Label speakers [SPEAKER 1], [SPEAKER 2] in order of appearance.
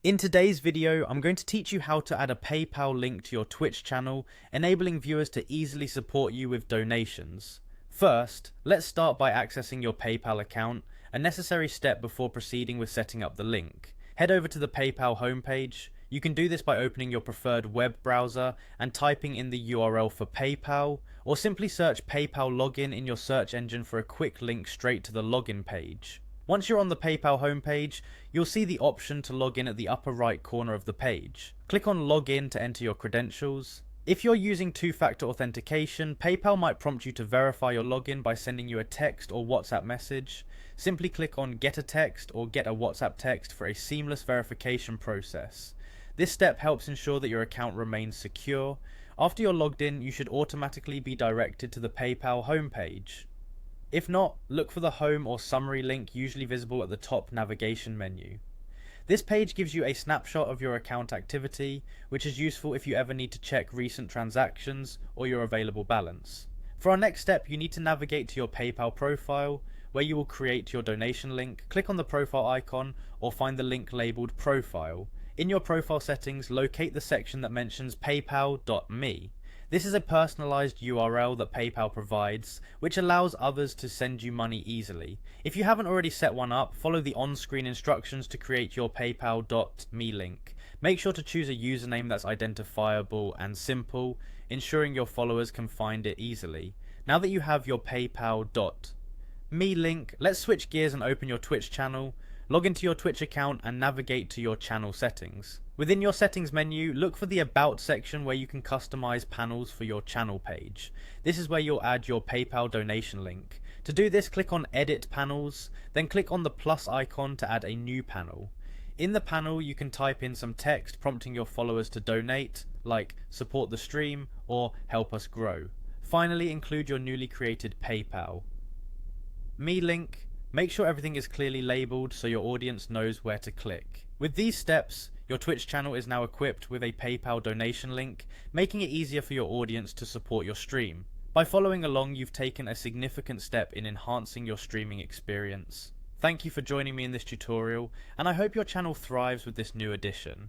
[SPEAKER 1] In today's video, I'm going to teach you how to add a PayPal link to your Twitch channel, enabling viewers to easily support you with donations. First, let's start by accessing your PayPal account, a necessary step before proceeding with setting up the link. Head over to the PayPal homepage. You can do this by opening your preferred web browser and typing in the URL for PayPal, or simply search PayPal login in your search engine for a quick link straight to the login page. Once you're on the PayPal homepage, you'll see the option to log in at the upper right corner of the page. Click on Login to enter your credentials. If you're using two-factor authentication, PayPal might prompt you to verify your login by sending you a text or WhatsApp message. Simply click on Get a Text or Get a WhatsApp Text for a seamless verification process. This step helps ensure that your account remains secure. After you're logged in, you should automatically be directed to the PayPal homepage. If not, look for the home or summary link usually visible at the top navigation menu. This page gives you a snapshot of your account activity, which is useful if you ever need to check recent transactions or your available balance. For our next step, you need to navigate to your PayPal profile, where you will create your donation link. Click on the profile icon or find the link labeled Profile. In your profile settings, locate the section that mentions paypal.me. This is a personalized URL that PayPal provides, which allows others to send you money easily. If you haven't already set one up, follow the on-screen instructions to create your paypal.me link. Make sure to choose a username that's identifiable and simple, ensuring your followers can find it easily. Now that you have your paypal.me link, let's switch gears and open your Twitch channel. Log into your Twitch account and navigate to your channel settings. Within your settings menu, look for the About section where you can customize panels for your channel page. This is where you'll add your PayPal donation link. To do this, click on Edit Panels, then click on the plus icon to add a new panel. In the panel, you can type in some text prompting your followers to donate, like support the stream or help us grow. Finally, include your newly created PayPal Me link. Make sure everything is clearly labeled so your audience knows where to click. With these steps, your Twitch channel is now equipped with a PayPal donation link, making it easier for your audience to support your stream. By following along, you've taken a significant step in enhancing your streaming experience. Thank you for joining me in this tutorial, and I hope your channel thrives with this new addition.